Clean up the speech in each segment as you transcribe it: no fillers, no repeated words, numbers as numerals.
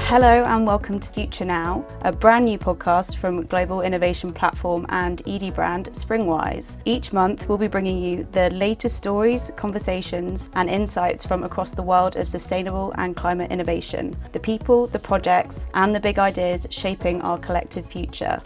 Hello and welcome to Future Now, a brand new podcast from global innovation platform and ED brand Springwise. Each month we'll be bringing you the latest stories, conversations and insights from across the world of sustainable and climate innovation, the people, the projects and the big ideas shaping our collective future.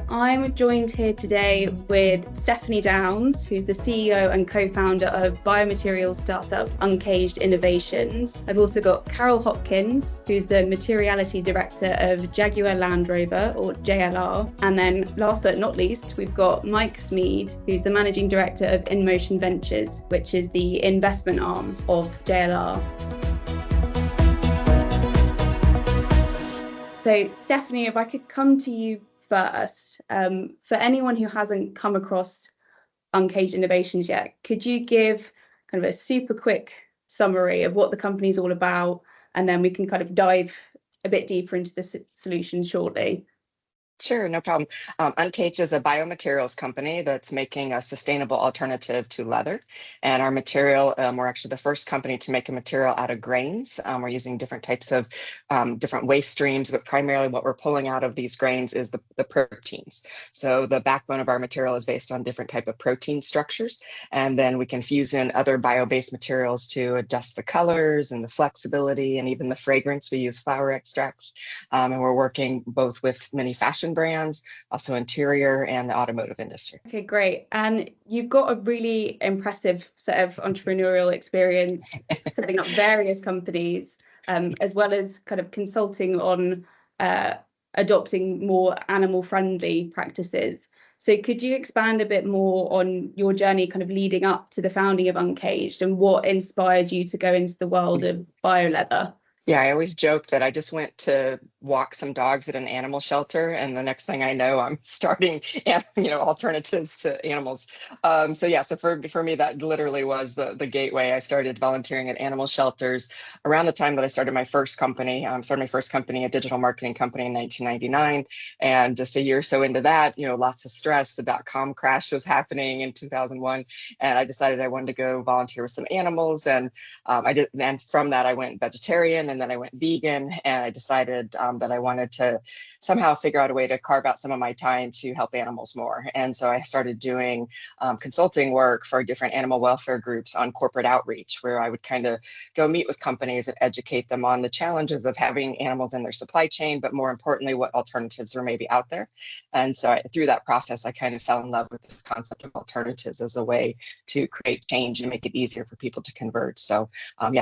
I'm joined here today with Stephanie Downs, who's the CEO and co-founder of biomaterials startup Uncaged Innovations. I've also got Carol Hopkins, who's the Materiality director of Jaguar Land Rover, or JLR. And then last but not least, we've got Mike Smeed, who's the managing director of InMotion Ventures, which is the investment arm of JLR. So Stephanie, if I could come to you first, for anyone who hasn't come across Uncaged Innovations yet, could you give kind of a super quick summary of what the company's all about, and then we can kind of dive a bit deeper into the solution shortly? Sure, no problem. Uncaged is a biomaterials company that's making a sustainable alternative to leather. And our material, we're actually the first company to make a material out of grains. We're using different types of different waste streams, but primarily what we're pulling out of these grains is the proteins. So the backbone of our material is based on different type of protein structures. And then we can fuse in other bio-based materials to adjust the colors and the flexibility and even the fragrance. We use flower extracts. And we're working both with many fashion brands, also interior and the automotive industry. Okay, great. And you've got a really impressive set of entrepreneurial experience setting up various companies, as well as kind of consulting on adopting more animal-friendly practices. So could you expand a bit more on your journey kind of leading up to the founding of Uncaged and what inspired you to go into the world of bioleather? Yeah, I always joke that I just went to walk some dogs at an animal shelter, and the next thing I know, I'm starting, alternatives to animals. So for me, that literally was the gateway. I started volunteering at animal shelters around the time that I started my first company. A digital marketing company in 1999, and just a year or so into that, lots of stress. The dot-com crash was happening in 2001, and I decided I wanted to go volunteer with some animals, and I did. And from that, I went vegetarian. And then I went vegan, and I decided that I wanted to somehow figure out a way to carve out some of my time to help animals more. And so I started doing consulting work for different animal welfare groups on corporate outreach, where I would kind of go meet with companies and educate them on the challenges of having animals in their supply chain, but more importantly, what alternatives are maybe out there. And so through that process, I kind of fell in love with this concept of alternatives as a way to create change and make it easier for people to convert. So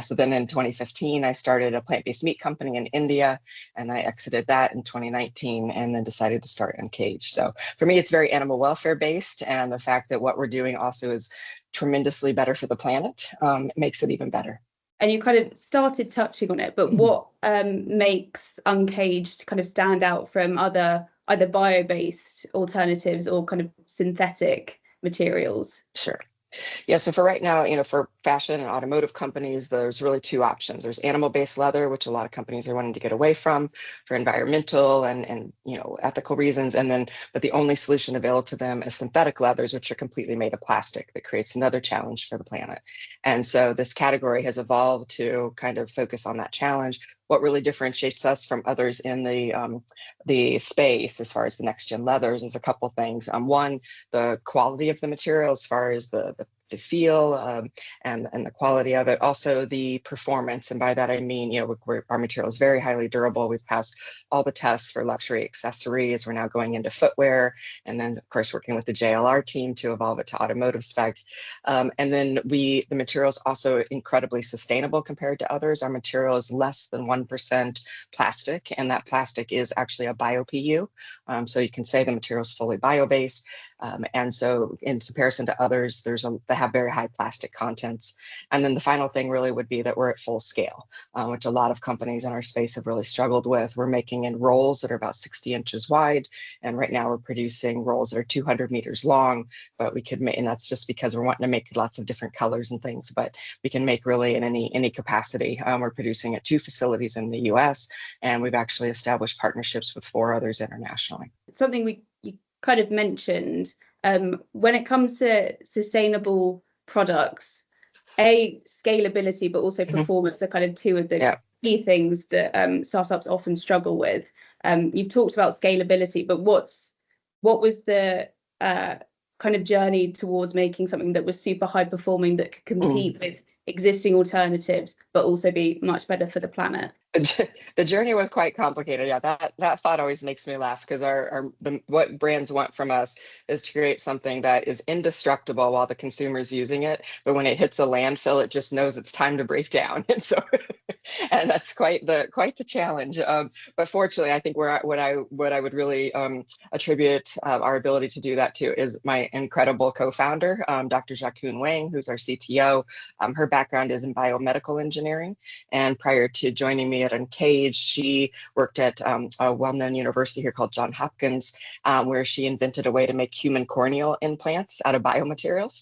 so then in 2015, I started a plant-based meat company in India, and I exited that in 2019 and then decided to start Uncaged. So for me, it's very animal welfare based, and the fact that what we're doing also is tremendously better for the planet makes it even better. And you kind of started touching on it, but what makes Uncaged kind of stand out from other either bio-based alternatives or kind of synthetic materials? Sure. Yeah, so for right now, for fashion and automotive companies, there's really two options. There's animal-based leather, which a lot of companies are wanting to get away from for environmental and ethical reasons. But the only solution available to them is synthetic leathers, which are completely made of plastic. That creates another challenge for the planet. And so this category has evolved to kind of focus on that challenge. What really differentiates us from others in the space as far as the next gen leathers is a couple things. One, the quality of the material as far as the feel and the quality of it. Also the performance, and by that I mean, our material is very highly durable. We've passed all the tests for luxury accessories. We're now going into footwear, and then of course working with the JLR team to evolve it to automotive specs. And then the material is also incredibly sustainable compared to others. Our material is less than 1% plastic, and that plastic is actually a bio-PU. So you can say the material is fully bio-based. And so in comparison to others, they have very high plastic contents. And then the final thing really would be that we're at full scale, which a lot of companies in our space have really struggled with. We're making in rolls that are about 60 inches wide. And right now we're producing rolls that are 200 meters long, but we could make, and that's just because we're wanting to make lots of different colors and things, but we can make really in any capacity. We're producing at 2 facilities in the US, and we've actually established partnerships with 4 others internationally. Something you kind of mentioned, when it comes to sustainable products, scalability, but also performance are kind of two of the key things that startups often struggle with. You've talked about scalability, but what was the kind of journey towards making something that was super high performing that could compete with existing alternatives, but also be much better for the planet? The journey was quite complicated. Yeah, that thought always makes me laugh, because what brands want from us is to create something that is indestructible while the consumer's using it, but when it hits a landfill, it just knows it's time to break down. And so, and that's quite the challenge. But fortunately, I think what I would really attribute our ability to do that to is my incredible co-founder, Dr. Jacqueline Wang, who's our CTO. Her background is in biomedical engineering, and prior to joining me at Uncaged, she worked at a well-known university here called Johns Hopkins, where she invented a way to make human corneal implants out of biomaterials.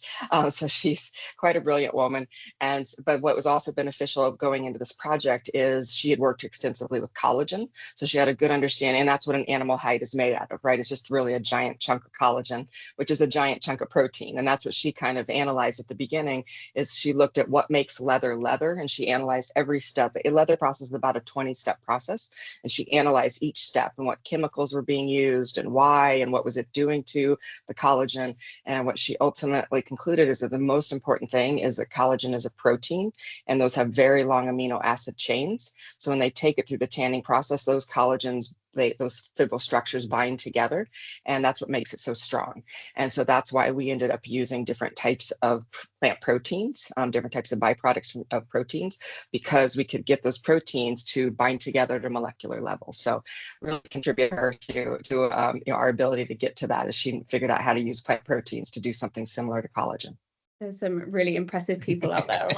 So she's quite a brilliant woman. But what was also beneficial of going into this project is she had worked extensively with collagen. So she had a good understanding, and that's what an animal hide is made out of, right? It's just really a giant chunk of collagen, which is a giant chunk of protein. And that's what she kind of analyzed at the beginning, is she looked at what makes leather, and she analyzed every step. A leather process is about a 20-step process, and she analyzed each step and what chemicals were being used and why and what was it doing to the collagen. And what she ultimately concluded is that the most important thing is that collagen is a protein, and those have very long amino acid chains. So when they take it through the tanning process, those collagens, those fibril structures bind together, and that's what makes it so strong. And so that's why we ended up using different types of plant proteins, different types of byproducts of proteins, because we could get those proteins to bind together at a molecular level. So really contributed her to our ability to get to that, as she figured out how to use plant proteins to do something similar to collagen. There's some really impressive people out there.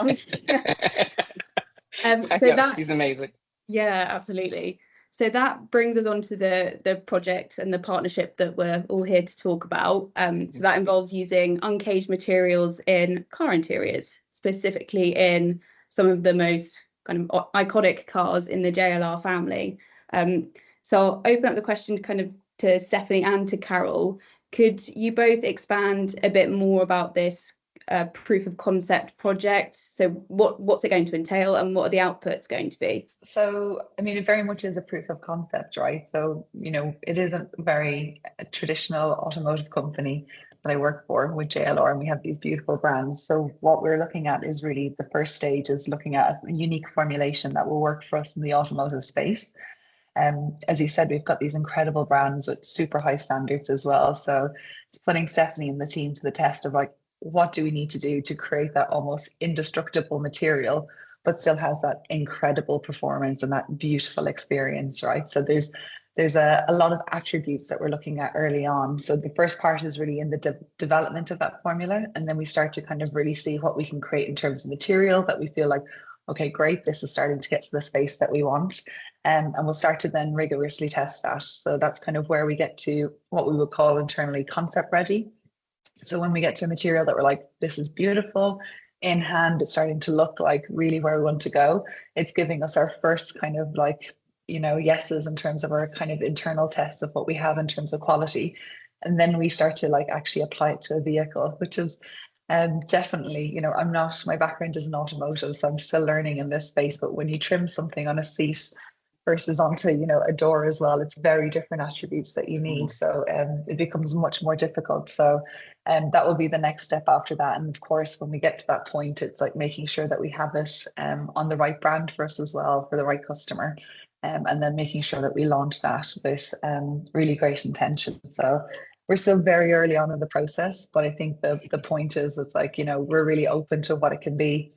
She's amazing. Yeah, absolutely. So that brings us on to the project and the partnership that we're all here to talk about. So that involves using uncaged materials in car interiors, specifically in some of the most kind of iconic cars in the JLR family. So I'll open up the question to Stephanie and to Carol. Could you both expand a bit more about this proof of concept project? So what's it going to entail, and what are the outputs going to be? So, I mean, it very much is a proof of concept, right? So, it isn't a very traditional automotive company that I work for with JLR, and we have these beautiful brands. So what we're looking at is really the first stage is looking at a unique formulation that will work for us in the automotive space. As you said, we've got these incredible brands with super high standards as well. So it's putting Stephanie and the team to the test of what do we need to do to create that almost indestructible material, but still has that incredible performance and that beautiful experience, right? So there's a lot of attributes that we're looking at early on. So the first part is really in the development of that formula, and then we start to kind of really see what we can create in terms of material that we feel like, okay, great, this is starting to get to the space that we want. And we'll start to then rigorously test that. So that's kind of where we get to what we would call internally concept ready. So when we get to a material that we're like, this is beautiful in hand, it's starting to look like really where we want to go. It's giving us our first kind of yeses in terms of our kind of internal tests of what we have in terms of quality. And then we start to actually apply it to a vehicle, which is definitely, my background is in automotive, so I'm still learning in this space. But when you trim something on a seat versus onto, a door as well, it's very different attributes that you need. So it becomes much more difficult. So that will be the next step after that. And of course, when we get to that point, it's making sure that we have it on the right brand for us as well, for the right customer. And then making sure that we launch that with really great intention. So we're still very early on in the process, but I think the point is we're really open to what it can be.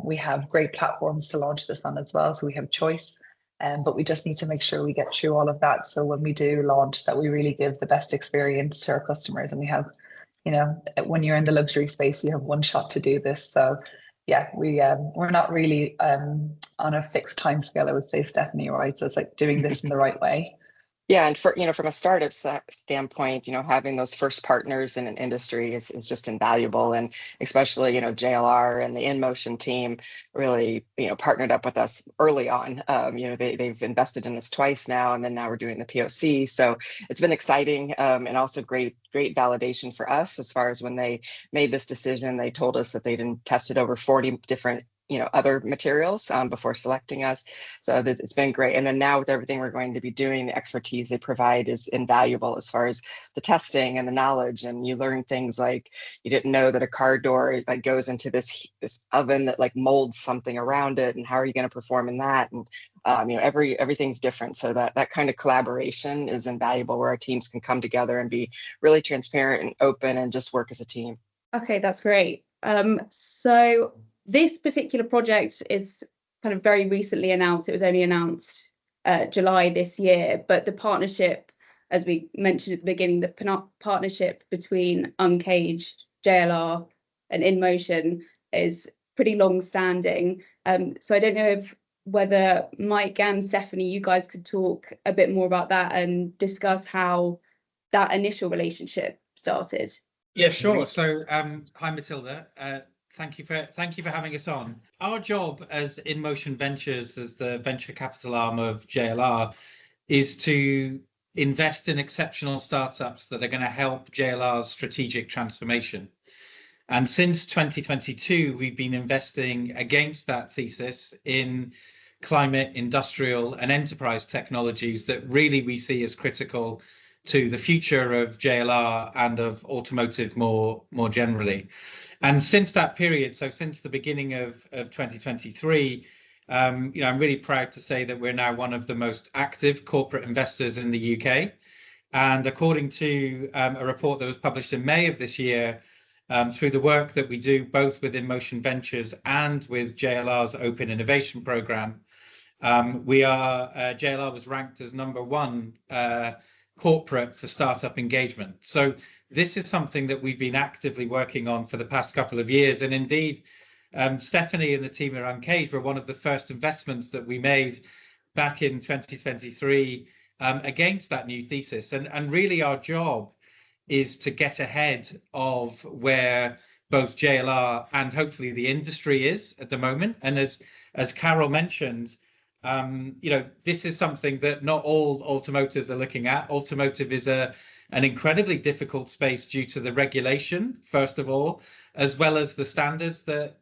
We have great platforms to launch this on as well, so we have choice. But we just need to make sure we get through all of that. So when we do launch, that we really give the best experience to our customers. And we have, when you're in the luxury space, you have one shot to do this. So yeah, we're not really on a fixed time scale, I would say, Stephanie, right? So it's doing this in the right way. Yeah, and from a startup standpoint, having those first partners in an industry is just invaluable, and especially JLR and the InMotion team really partnered up with us early on. They've invested in us twice now, and then now we're doing the POC. So it's been exciting, and also great validation for us as far as when they made this decision. They told us that they'd tested over 40 different other materials before selecting us. So it's been great. And then now with everything we're going to be doing, the expertise they provide is invaluable as far as the testing and the knowledge. And you learn things like you didn't know that a car door like goes into this oven that like molds something around it, and how are you going to perform in that? And everything's different. So that kind of collaboration is invaluable, where our teams can come together and be really transparent and open and just work as a team. Okay, that's great. So this particular project is kind of very recently announced. It was only announced July this year, but the partnership, as we mentioned at the beginning, the partnership between Uncaged, JLR and InMotion is pretty long-standing. So I don't know whether Mike and Stephanie, you guys could talk a bit more about that and discuss how that initial relationship started. Yeah, sure. So hi Matilda. Thank you for having us on. Our job as InMotion Ventures, as the venture capital arm of JLR, is to invest in exceptional startups that are going to help JLR's strategic transformation. And since 2022, we've been investing against that thesis in climate, industrial, and enterprise technologies that really we see as critical to the future of JLR and of automotive more generally. And since that period, so since the beginning of 2023, I'm really proud to say that we're now one of the most active corporate investors in the UK. And according to a report that was published in May of this year, through the work that we do both with InMotion Ventures and with JLR's Open Innovation Programme, JLR was ranked as #1 corporate for startup engagement. So this is something that we've been actively working on for the past couple of years. And indeed, Stephanie and the team at Uncaged were one of the first investments that we made back in 2023 against that new thesis. And really our job is to get ahead of where both JLR and hopefully the industry is at the moment. And as Carol mentioned, this is something that not all automotives are looking at. Automotive is an incredibly difficult space due to the regulation, first of all, as well as the standards that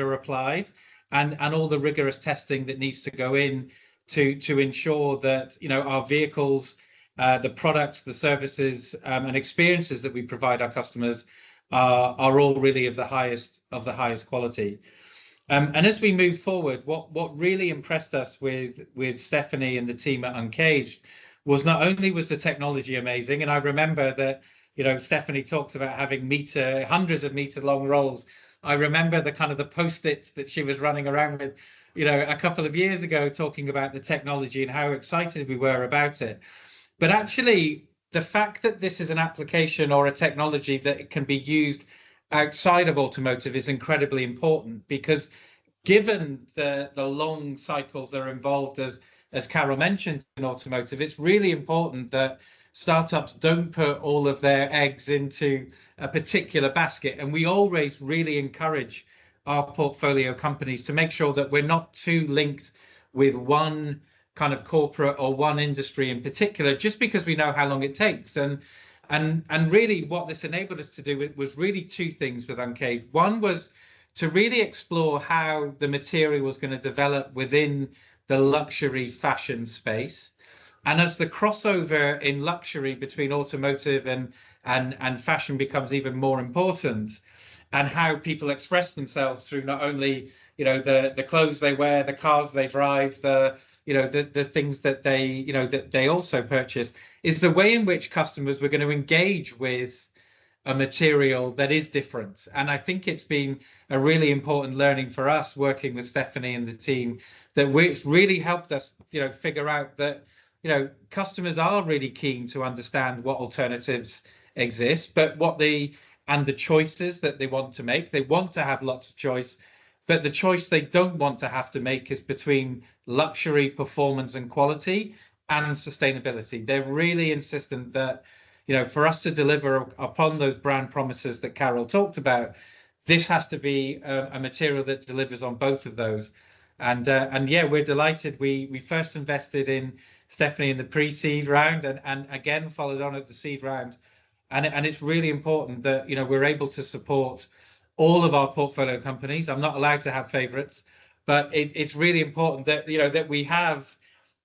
are applied, and all the rigorous testing that needs to go in to ensure that our vehicles, the products, the services, and experiences that we provide our customers are all really of the highest quality. And as we move forward, what really impressed us with Stephanie and the team at Uncaged was not only was the technology amazing, and I remember that Stephanie talked about having hundreds of meter long rolls. I remember the kind of the post-its that she was running around with, a couple of years ago, talking about the technology and how excited we were about it. But actually, the fact that this is an application or a technology that can be used outside of automotive is incredibly important, because given the long cycles that are involved, as Carol mentioned, in automotive, it's really important that startups don't put all of their eggs into a particular basket. And we always really encourage our portfolio companies to make sure that we're not too linked with one kind of corporate or one industry in particular, just because we know how long it takes. And really what this enabled us to do was really two things with Uncaged. One was to really explore how the material was going to develop within the luxury fashion space. And as the crossover in luxury between automotive and fashion becomes even more important, and how people express themselves through not only the clothes they wear, the cars they drive, the things that they also purchase, is the way in which customers were going to engage with a material that is different. And I think it's been a really important learning for us working with Stephanie and the team, that it's really helped us figure out that customers are really keen to understand what alternatives exist, but and the choices that they want to make. They want to have lots of choice, but the choice they don't want to have to make is between luxury, performance and quality and sustainability. They're really insistent that, for us to deliver upon those brand promises that Carol talked about, this has to be a material that delivers on both of those. And yeah, we're delighted. We first invested in Stephanie in the pre-seed round and again followed on at the seed round. And it's really important that, we're able to support all of our portfolio companies. I'm not allowed to have favorites, but it's really important that that we have,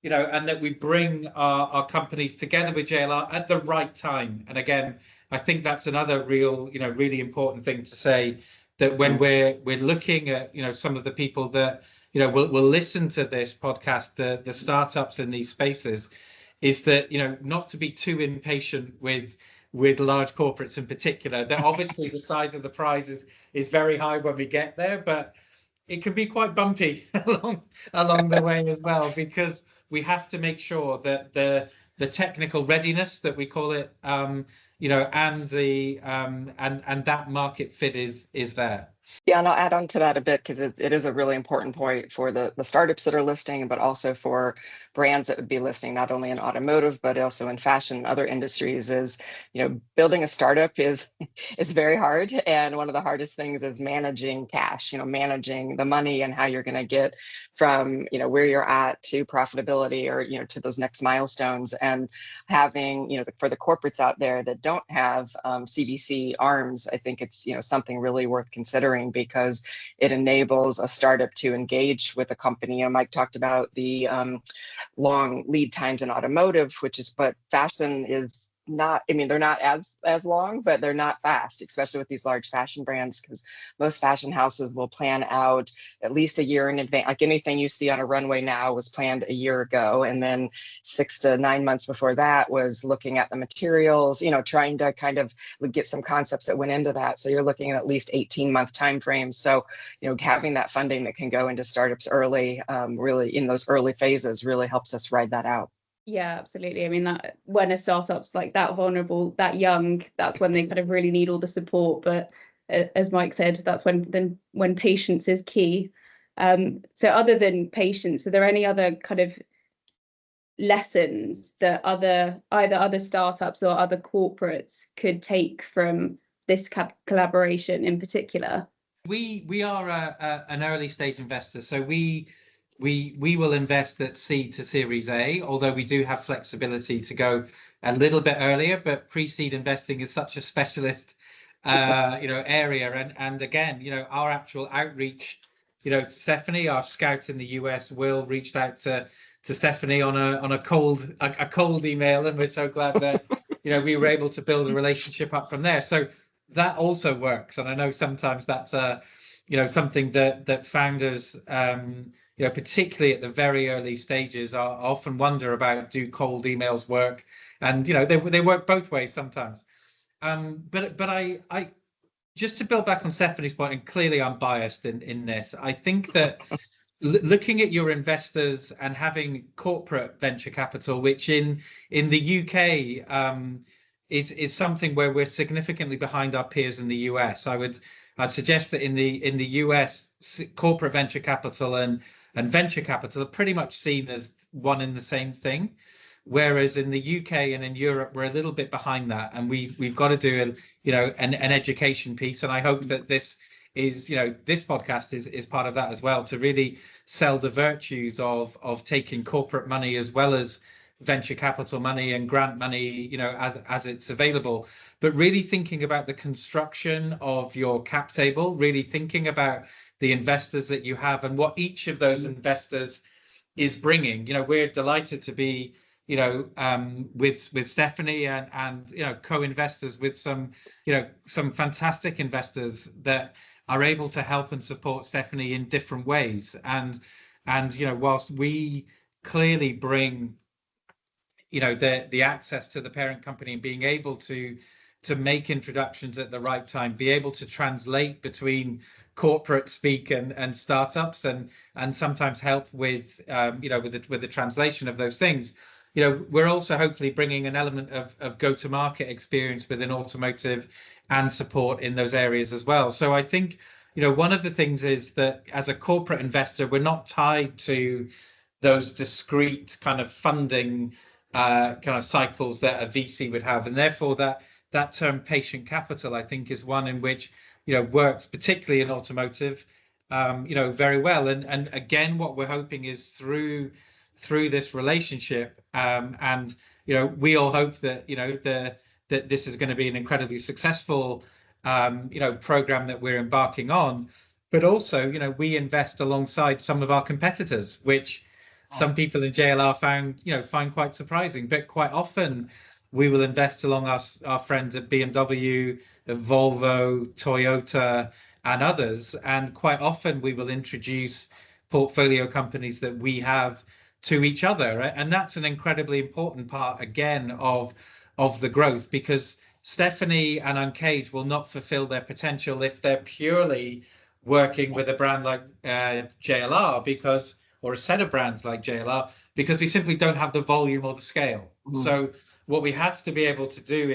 and that we bring our companies together with JLR at the right time. And again, I think that's another real, really important thing to say, that when we're looking at, some of the people that, will listen to this podcast, the startups in these spaces, is that, not to be too impatient with large corporates in particular. That obviously the size of the prize is very high when we get there, but it can be quite bumpy along the way as well, because we have to make sure that the technical readiness, that we call it, and the and that market fit is there. Yeah, and I'll add on to that a bit, because it is a really important point for the startups that are listing, but also for brands that would be listing, not only in automotive, but also in fashion and other industries. Is, building a startup is very hard. And one of the hardest things is managing cash, managing the money and how you're going to get from, where you're at to profitability, or, to those next milestones. And having, for the corporates out there that don't have CVC arms, I think it's, something really worth considering, because it enables a startup to engage with a company. Mike talked about the long lead times in automotive, but fashion is not, they're not as long, but they're not fast, especially with these large fashion brands, because most fashion houses will plan out at least a year in advance. Like anything you see on a runway now was planned a year ago, and then 6 to 9 months before that was looking at the materials, trying to kind of get some concepts that went into that. So you're looking at least 18-month time frames. So having that funding that can go into startups early, really in those early phases, really helps us ride that out. Yeah, absolutely. That when a startup's like that vulnerable, that young, that's when they kind of really need all the support. But as Mike said, that's when patience is key. So other than patience, are there any other kind of lessons that either other startups or other corporates could take from this collaboration in particular? We are an early stage investor, so we will invest at seed to Series A, although we do have flexibility to go a little bit earlier. But pre-seed investing is such a specialist, area. And again, our actual outreach, Stephanie, our scout in the US, will reach out to Stephanie on a cold email, and we're so glad that we were able to build a relationship up from there. So that also works, and I know sometimes that's something that founders, particularly at the very early stages, are often wonder about. Do cold emails work? And they work both ways sometimes. But I just to build back on Stephanie's point, and clearly I'm biased in this, I think that looking at your investors and having corporate venture capital, which in the UK is something where we're significantly behind our peers in the US. I'd suggest that in the US, corporate venture capital and venture capital are pretty much seen as one and the same thing, whereas in the UK and in Europe we're a little bit behind that, and we've got to do an education piece. And I hope that this podcast is part of that as well, to really sell the virtues of taking corporate money as well as venture capital money and grant money, as it's available, but really thinking about the construction of your cap table, really thinking about the investors that you have and what each of those investors is bringing. We're delighted to be, with Stephanie and co-investors with some fantastic investors that are able to help and support Stephanie in different ways. And whilst we clearly bring the access to the parent company and being able to make introductions at the right time, be able to translate between corporate speak and startups, and sometimes help with with the translation of those things. We're also hopefully bringing an element of go-to-market experience within automotive and support in those areas as well. So I think one of the things is that as a corporate investor, we're not tied to those discrete kind of funding kind of cycles that a VC would have, and therefore that term patient capital, I think, is one in which works particularly in automotive very well. And again, what we're hoping is through this relationship, and we all hope that that this is going to be an incredibly successful program that we're embarking on. But also, we invest alongside some of our competitors, which some people in JLR find quite surprising. But quite often, we will invest along our friends at BMW, at Volvo, Toyota, and others. And quite often, we will introduce portfolio companies that we have to each other. And that's an incredibly important part, again, of the growth, because Stephanie and Uncaged will not fulfill their potential if they're purely working with a brand like JLR, or a set of brands like JLR, because we simply don't have the volume or the scale. Mm-hmm. So what we have to be able to do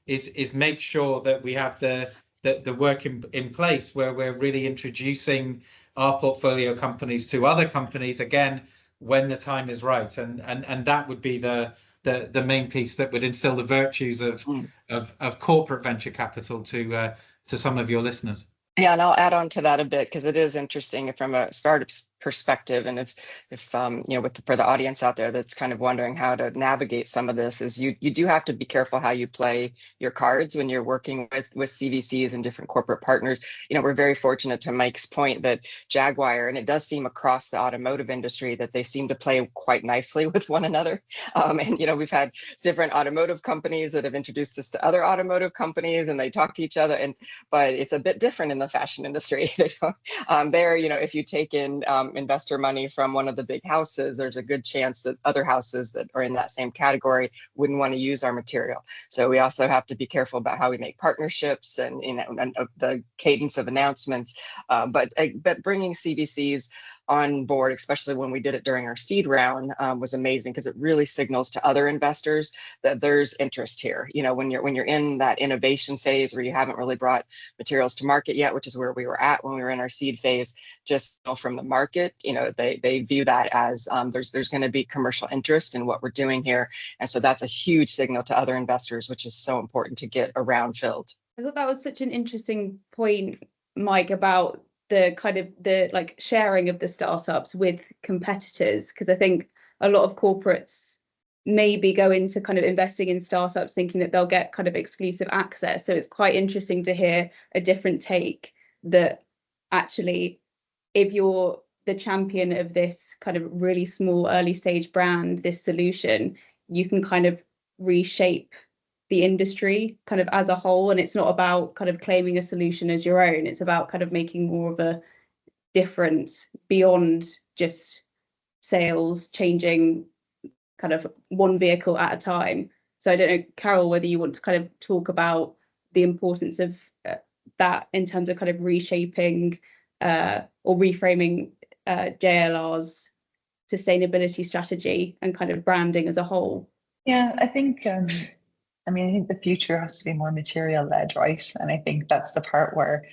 is make sure that we have the work in place where we're really introducing our portfolio companies to other companies, again, when the time is right. And that would be the main piece that would instill the virtues of corporate venture capital to some of your listeners. Yeah, and I'll add on to that a bit, because it is interesting from a startup perspective. And if for the audience out there that's kind of wondering how to navigate some of this, is you do have to be careful how you play your cards when you're working with CVCs and different corporate partners. We're very fortunate, to Mike's point, that Jaguar, and it does seem across the automotive industry, that they seem to play quite nicely with one another. And we've had different automotive companies that have introduced us to other automotive companies, and they talk to each other. But it's a bit different in the fashion industry. There, if you take in investor money from one of the big houses, there's a good chance that other houses that are in that same category wouldn't want to use our material. So we also have to be careful about how we make partnerships and the cadence of announcements. But bringing CVCs on board, especially when we did it during our seed round, was amazing, because it really signals to other investors that there's interest here. When you're in that innovation phase where you haven't really brought materials to market yet, which is where we were at when we were in our seed phase, just from the market, they view that as there's going to be commercial interest in what we're doing here. And so that's a huge signal to other investors, which is so important to get a round filled. I thought that was such an interesting point, Mike, about the kind of the sharing of the startups with competitors, because I think a lot of corporates maybe go into kind of investing in startups thinking that they'll get kind of exclusive access. So it's quite interesting to hear a different take, that actually, if you're the champion of this kind of really small early stage brand, this solution, you can kind of reshape the industry kind of as a whole. And it's not about kind of claiming a solution as your own. It's about kind of making more of a difference beyond just sales, changing kind of one vehicle at a time. So I don't know, Carol, whether you want to kind of talk about the importance of that in terms of kind of reshaping or reframing JLR's sustainability strategy and kind of branding as a whole. Yeah, I think I think the future has to be more material led, right? And I think that's the part where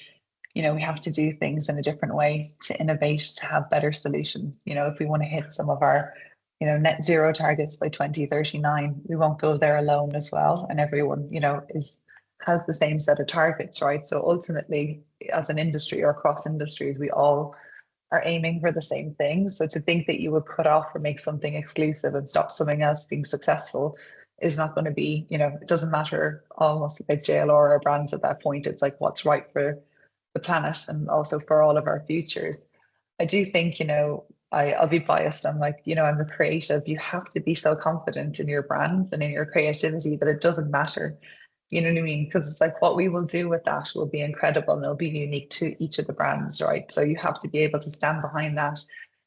we have to do things in a different way to innovate, to have better solutions. If we want to hit some of our net zero targets by 2039, we won't go there alone as well, and everyone has the same set of targets, right? So ultimately, as an industry or across industries, we all are aiming for the same thing. So to think that you would cut off or make something exclusive and stop something else being successful is not going to be, it doesn't matter almost like JLR or brands at that point. It's like what's right for the planet and also for all of our futures. I do think, I'll be biased. I'm like, I'm a creative. You have to be so confident in your brands and in your creativity that it doesn't matter. You know what I mean? Because it's like what we will do with that will be incredible and it'll be unique to each of the brands, right? So you have to be able to stand behind that.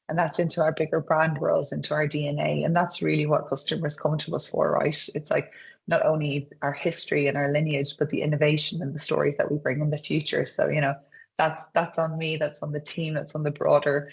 And that's into our bigger brand worlds, into our DNA. And that's really what customers come to us for, right? It's like not only our history and our lineage, but the innovation and the stories that we bring in the future. So, that's on me, that's on the team, that's on the broader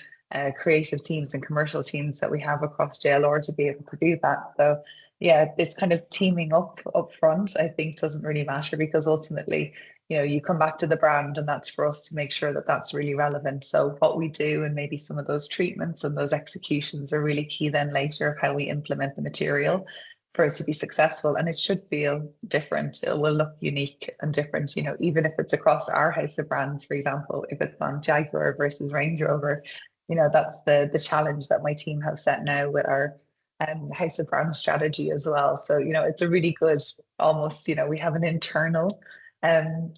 creative teams and commercial teams that we have across JLR to be able to do that. So yeah, it's kind of teaming up front, I think, doesn't really matter, because ultimately, you come back to the brand, and that's for us to make sure that that's really relevant. So what we do and maybe some of those treatments and those executions are really key then later of how we implement the material for it to be successful. And it should feel different. It will look unique and different, even if it's across our house of brands, for example, if it's on Jaguar versus Range Rover, that's the challenge that my team has set now with our house of brand strategy as well. So, it's a really good almost, we have an internal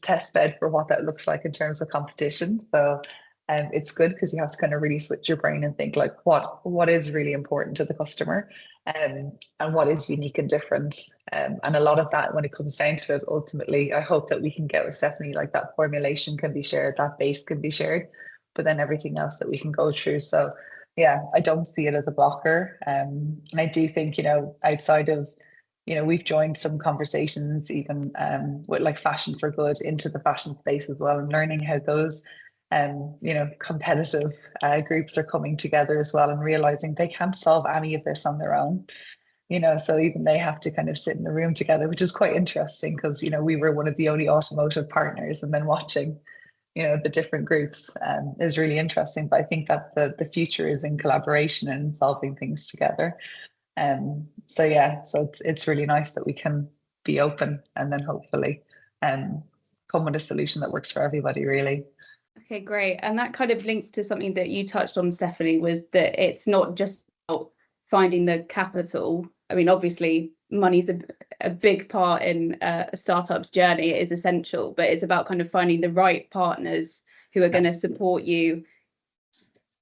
test bed for what that looks like in terms of competition. So it's good because you have to kind of really switch your brain and think like what is really important to the customer, and what is unique and different. And a lot of that, when it comes down to it, ultimately, I hope that we can get with Stephanie, like that formulation can be shared, that base can be shared, but then everything else that we can go through. So yeah, I don't see it as a blocker. And I do think, outside of, we've joined some conversations even with like Fashion for Good into the fashion space as well, and learning how those competitive groups are coming together as well, and realizing they can't solve any of this on their own. So even they have to kind of sit in the room together, which is quite interesting because, we were one of the only automotive partners, and then watching, the different groups is really interesting. But I think that the future is in collaboration and solving things together. So it's really nice that we can be open and then hopefully come with a solution that works for everybody, really. Okay, great. And that kind of links to something that you touched on, Stephanie, was that it's not just about finding the capital. I mean, obviously, money's a big part in a startup's journey. It is essential, but it's about kind of finding the right partners who are going to support you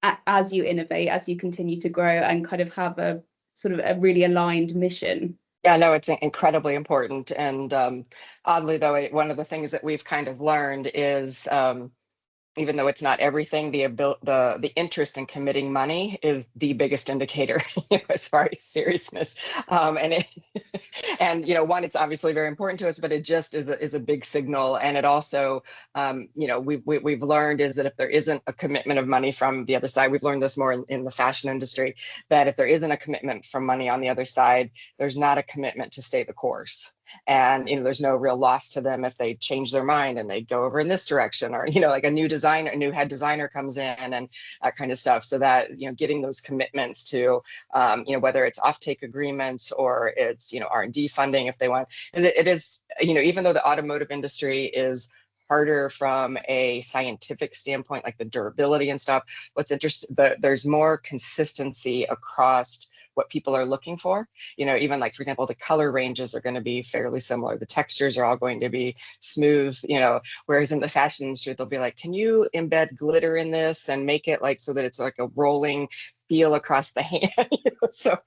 as you innovate, as you continue to grow, and kind of have a sort of a really aligned mission. Yeah, no, it's incredibly important. And oddly, though, one of the things that we've kind of learned is, even though it's not everything, the interest in committing money is the biggest indicator as far as seriousness. And one, it's obviously very important to us, but it just is a big signal. And it also, we've learned is that if there isn't a commitment of money from the other side, we've learned this more in the fashion industry, that if there isn't a commitment from money on the other side, there's not a commitment to stay the course. And there's no real loss to them if they change their mind and they go over in this direction, or like a new head designer comes in and that kind of stuff. So that getting those commitments to whether it's offtake agreements or it's R&D funding if they want, it is even though the automotive industry is harder from a scientific standpoint, like the durability and stuff, what's interesting, there's more consistency across what people are looking for. Even like, for example, the color ranges are going to be fairly similar. The textures are all going to be smooth, whereas in the fashion industry, they'll be like, can you embed glitter in this and make it like so that it's like a rolling feel across the hand? So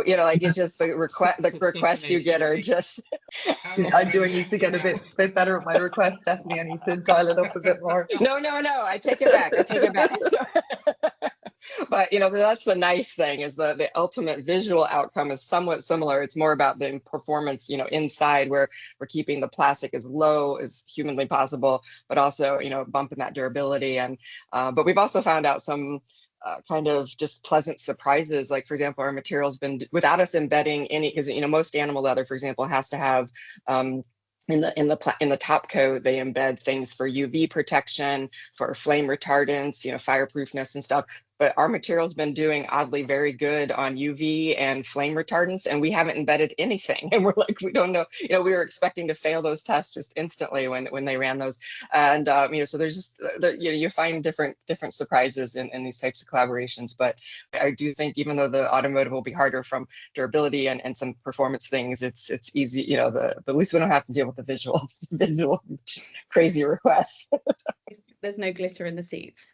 like it's just the requests you get are just. I do need to get a bit better at my request, Stephanie. I need to dial it up a bit more. No, I take it back. But that's the nice thing, is the ultimate visual outcome is somewhat similar. It's more about the performance, inside, where we're keeping the plastic as low as humanly possible, but also bumping that durability. And but we've also found out some kind of just pleasant surprises. Like, for example, our material's been, without us embedding any, because most animal leather, for example, has to have in the top coat, they embed things for UV protection, for flame retardants, fireproofness and stuff. But our material's been doing oddly very good on UV and flame retardants, and we haven't embedded anything. And we're like, we don't know. We were expecting to fail those tests just instantly when they ran those. And so there's just you find different surprises in these types of collaborations. But I do think, even though the automotive will be harder from durability and some performance things, it's easy. The least we don't have to deal with the visual crazy requests. There's no glitter in the seats.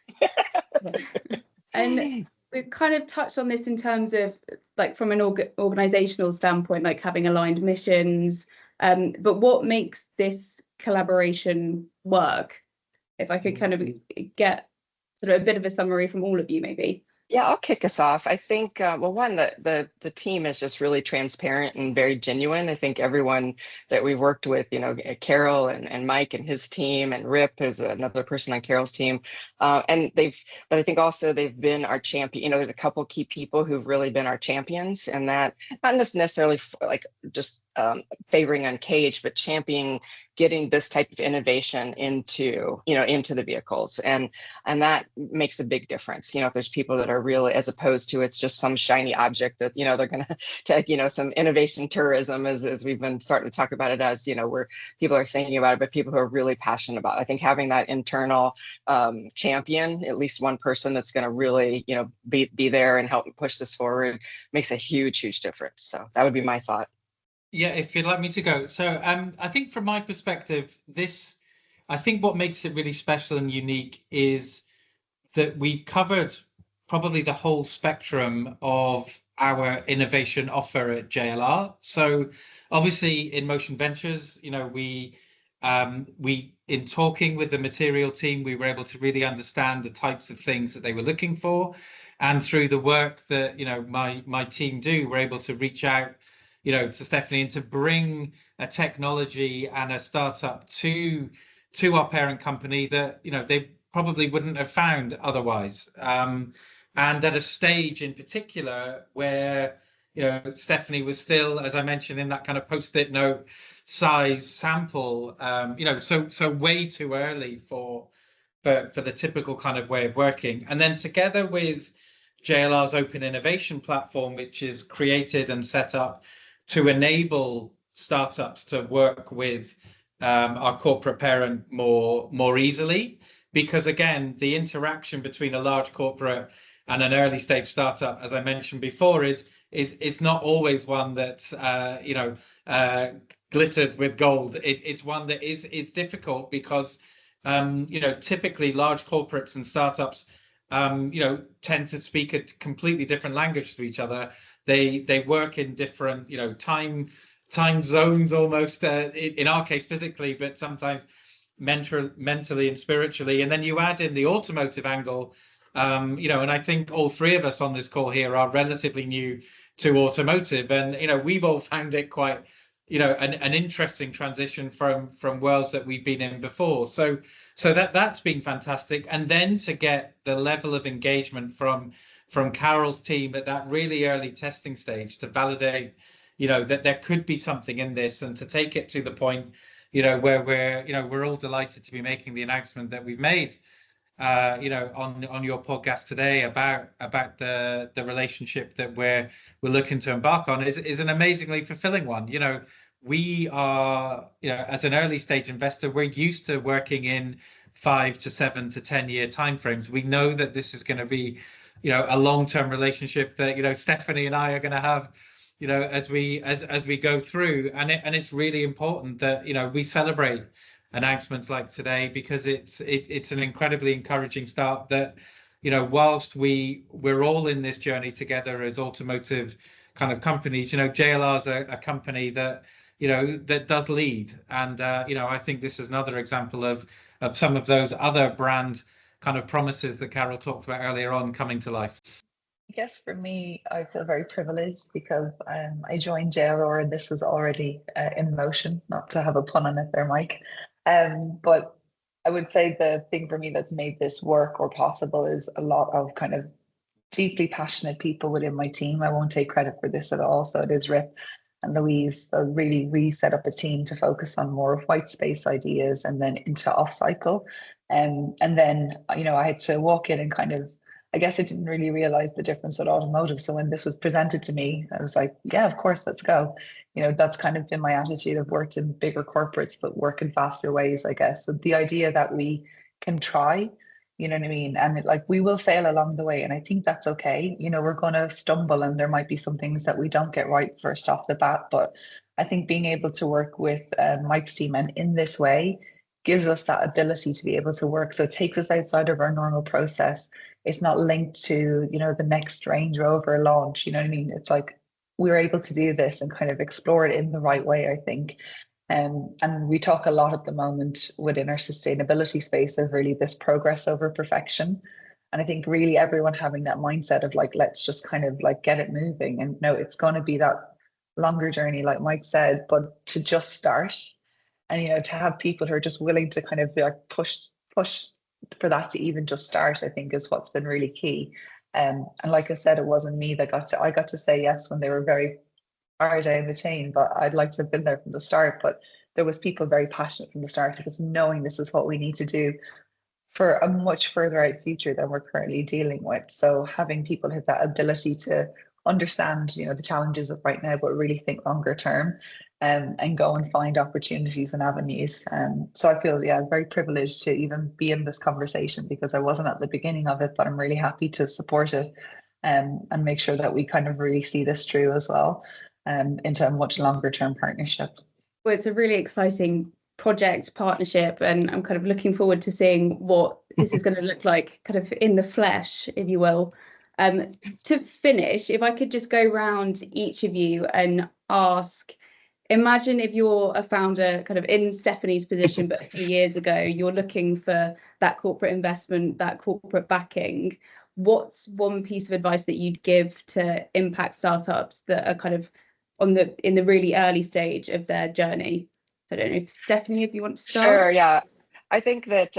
And we've kind of touched on this in terms of, like, from an organizational standpoint, like having aligned missions. But what makes this collaboration work? If I could kind of get sort of a bit of a summary from all of you, maybe. Yeah, I'll kick us off. I think, one, the team is just really transparent and very genuine. I think everyone that we've worked with, Carol and Mike and his team, and Rip is another person on Carol's team. But I think also they've been our champion. There's a couple key people who've really been our champions, and that not necessarily like just favoring Uncaged, but championing getting this type of innovation into the vehicles, and that makes a big difference. If there's people that are really, as opposed to it's just some shiny object that they're going to take, some innovation tourism, as we've been starting to talk about it as, where people are thinking about it, but people who are really passionate about it. I think having that internal champion, at least one person that's going to really be there and help push this forward, makes a huge difference. So that would be my thought. Yeah, if you'd like me to go. So I think from my perspective, I think what makes it really special and unique is that we've covered probably the whole spectrum of our innovation offer at JLR. So obviously InMotion Ventures, we in talking with the material team, we were able to really understand the types of things that they were looking for. And through the work that, my team do, we're able to reach out, to Stephanie and to bring a technology and a startup to our parent company that, they probably wouldn't have found otherwise. And at a stage in particular where, Stephanie was still, as I mentioned, in that kind of post-it note size sample, so way too early for the typical kind of way of working. And then together with JLR's open innovation platform, which is created and set up to enable startups to work with our corporate parent more easily, because again, the interaction between a large corporate and an early stage startup, as I mentioned before, is not always one that's glittered with gold. It's one that is difficult because typically large corporates and startups tend to speak a completely different language to each other. They work in different time zones almost, in our case physically, but sometimes mentally and spiritually. And then you add in the automotive angle, and I think all three of us on this call here are relatively new to automotive, and we've all found it quite an interesting transition from worlds that we've been in before. So that's been fantastic. And then to get the level of engagement from Carol's team at that really early testing stage to validate that there could be something in this, and to take it to the point where we're all delighted to be making the announcement that we've made on your podcast today about the relationship that we're looking to embark on is an amazingly fulfilling one. We are, as an early stage investor, we're used to working in 5 to 7 to 10 year timeframes. We know that this is going to be a long-term relationship that Stephanie and I are going to have as we go through, and it's really important that we celebrate announcements like today, because it's an incredibly encouraging start that whilst we're all in this journey together as automotive kind of companies, JLR is a company that that does lead, and I think this is another example of some of those other brand kind of promises that Carol talked about earlier on coming to life. I guess for me, I feel very privileged because I joined JLR and this was already in motion, not to have a pun on it there, Mike. But I would say the thing for me that's made this work or possible is a lot of kind of deeply passionate people within my team. I won't take credit for this at all. So it is Rip and Louise. So really, we set up a team to focus on more white space ideas and then into off cycle. And then, I had to walk in and kind of, I guess I didn't really realize the difference with automotive. So when this was presented to me, I was like, yeah, of course, let's go. That's kind of been my attitude. I've worked in bigger corporates, but work in faster ways, I guess. So the idea that we can try, you know what I mean? And we will fail along the way. And I think that's okay. We're going to stumble and there might be some things that we don't get right first off the bat. But I think being able to work with Mike's team and in this way gives us that ability to be able to work. So it takes us outside of our normal process. It's not linked to, the next Range Rover launch. You know what I mean? It's like we're able to do this and kind of explore it in the right way, I think. And we talk a lot at the moment within our sustainability space of really this progress over perfection. And I think really everyone having that mindset of let's just kind of get it moving. And no, it's going to be that longer journey, like Mike said, but to just start. And to have people who are just willing to kind of push for that to even just start, I think is what's been really key. And like I said, it wasn't me that I got to say yes when they were very far down the chain, but I'd like to have been there from the start. But there was people very passionate from the start, because knowing this is what we need to do for a much further out future than we're currently dealing with. So having people have that ability to understand, the challenges of right now, but really think longer term, and go and find opportunities and avenues. So I feel, very privileged to even be in this conversation, because I wasn't at the beginning of it, but I'm really happy to support it, and make sure that we kind of really see this through as well. into a much longer term partnership. Well, it's a really exciting project partnership, and I'm kind of looking forward to seeing what this is going to look like kind of in the flesh, if you will. To finish, if I could just go round each of you and ask, imagine if you're a founder kind of in Stephanie's position, but a few years ago, you're looking for that corporate investment, that corporate backing. What's one piece of advice that you'd give to impact startups that are kind of in the really early stage of their journey? So I don't know, Stephanie, if you want to start. Sure, yeah. I think that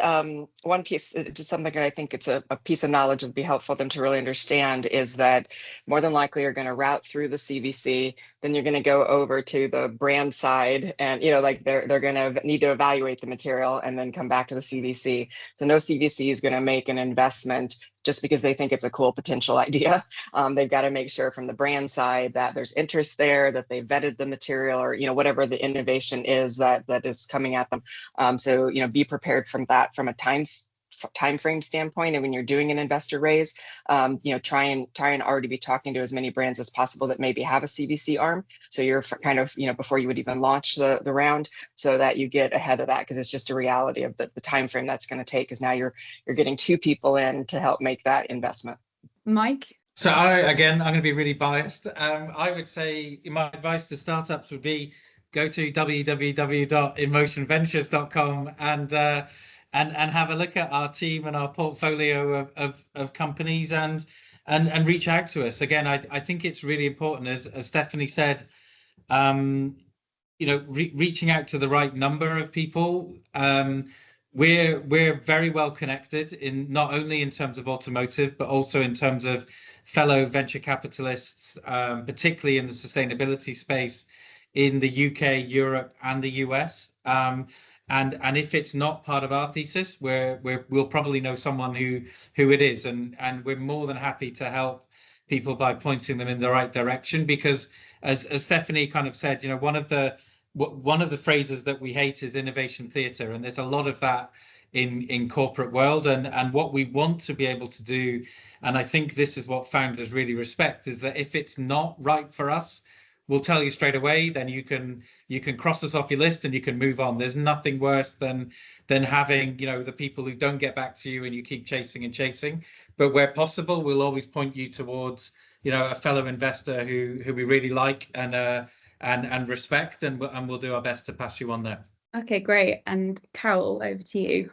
one piece, just something that I think it's a piece of knowledge that would be helpful for them to really understand, is that more than likely you're going to route through the CVC, then you're going to go over to the brand side, and like they're going to need to evaluate the material and then come back to the CVC. So no CVC is going to make an investment just because they think it's a cool potential idea. They've got to make sure from the brand side that there's interest there, that they vetted the material, or whatever the innovation is that is coming at them. So be prepared from that, from a time frame standpoint. And when you're doing an investor raise, try and already be talking to as many brands as possible that maybe have a CVC arm. So you're kind of before you would even launch the round, so that you get ahead of that, because it's just a reality of the time frame that's going to take, because now you're getting two people in to help make that investment. Mike? So I'm going to be really biased. I would say my advice to startups would be go to www.inmotionventures.com and have a look at our team and our portfolio of companies and reach out to us. Again, I think it's really important, as Stephanie said, reaching out to the right number of people. We're very well connected, in not only in terms of automotive, but also in terms of fellow venture capitalists, particularly in the sustainability space in the UK, Europe, and the US. And if it's not part of our thesis, we'll probably know someone who it is, and we're more than happy to help people by pointing them in the right direction. Because as Stephanie kind of said, one of the phrases that we hate is innovation theatre, and there's a lot of that in corporate world. And what we want to be able to do, and I think this is what founders really respect, is that if it's not right for us, we'll tell you straight away. Then you can cross us off your list and you can move on. There's nothing worse than having the people who don't get back to you and you keep chasing and chasing. But where possible, we'll always point you towards a fellow investor who we really like and respect, and we'll do our best to pass you on there. Okay, great. And Carol, over to you.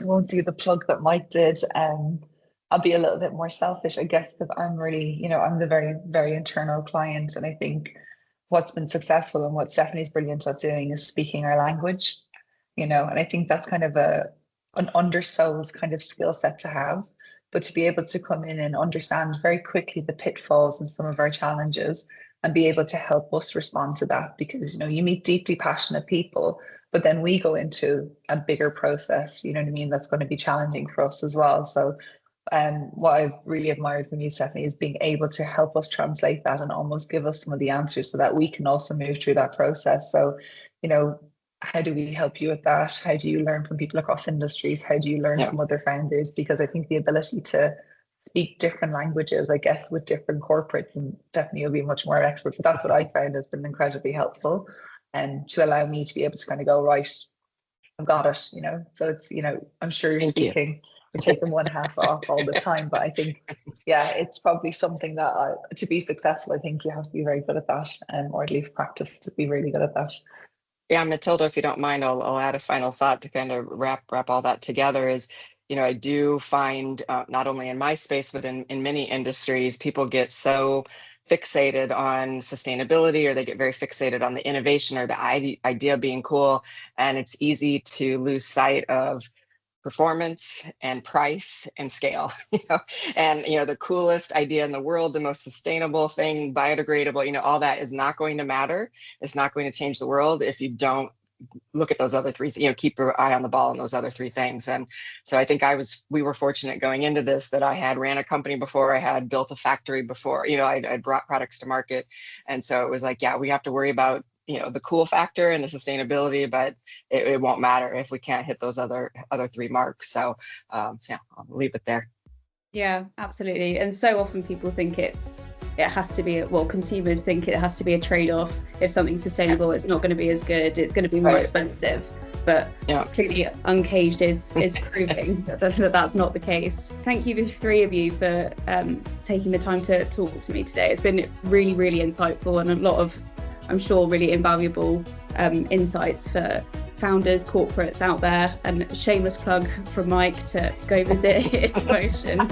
I won't do the plug that Mike did. I'll be a little bit more selfish, I guess, because I'm really, I'm the very, very internal client. And I think what's been successful and what Stephanie's brilliant at doing is speaking our language, and I think that's kind of an undersold kind of skill set to have. But to be able to come in and understand very quickly the pitfalls and some of our challenges and be able to help us respond to that, because, you meet deeply passionate people, but then we go into a bigger process, that's going to be challenging for us as well. So what I've really admired from you, Stephanie, is being able to help us translate that and almost give us some of the answers so that we can also move through that process. So, how do we help you with that? How do you learn from people across industries? How do you learn from other founders? Because I think the ability to speak different languages, I guess, with different corporates, and Stephanie will be much more expert, but that's what I found has been incredibly helpful, and to allow me to be able to kind of go, right, I've got it, so it's, I'm sure you're speaking. We're taking one half off all the time, but I think, it's probably something that to be successful, I think you have to be very good at that, or at least practice to be really good at that. Yeah, Matilda, if you don't mind, I'll add a final thought to kind of wrap all that together. Is I do find not only in my space, but in many industries, people get so fixated on sustainability, or they get very fixated on the innovation or the idea being cool, and it's easy to lose sight of performance and price and scale, and the coolest idea in the world, the most sustainable thing, biodegradable, all that is not going to matter. It's not going to change the world if you don't look at those other three, keep your eye on the ball on those other three things. And so I think we were fortunate going into this, that I had ran a company before, I had built a factory before, I brought products to market. And so it was like, we have to worry about the cool factor and the sustainability, but it won't matter if we can't hit those other three marks. So I'll leave it there. Yeah, absolutely. And so often people think it's it has to be, well, consumers think it has to be a trade-off. If something's sustainable, it's not going to be as good, it's going to be more expensive. But clearly Uncaged is proving that that's not the case. Thank you, the three of you, for taking the time to talk to me today. It's been really, really insightful and a lot of, I'm sure, really invaluable insights for founders, corporates out there. And shameless plug from Mike to go visit InMotion.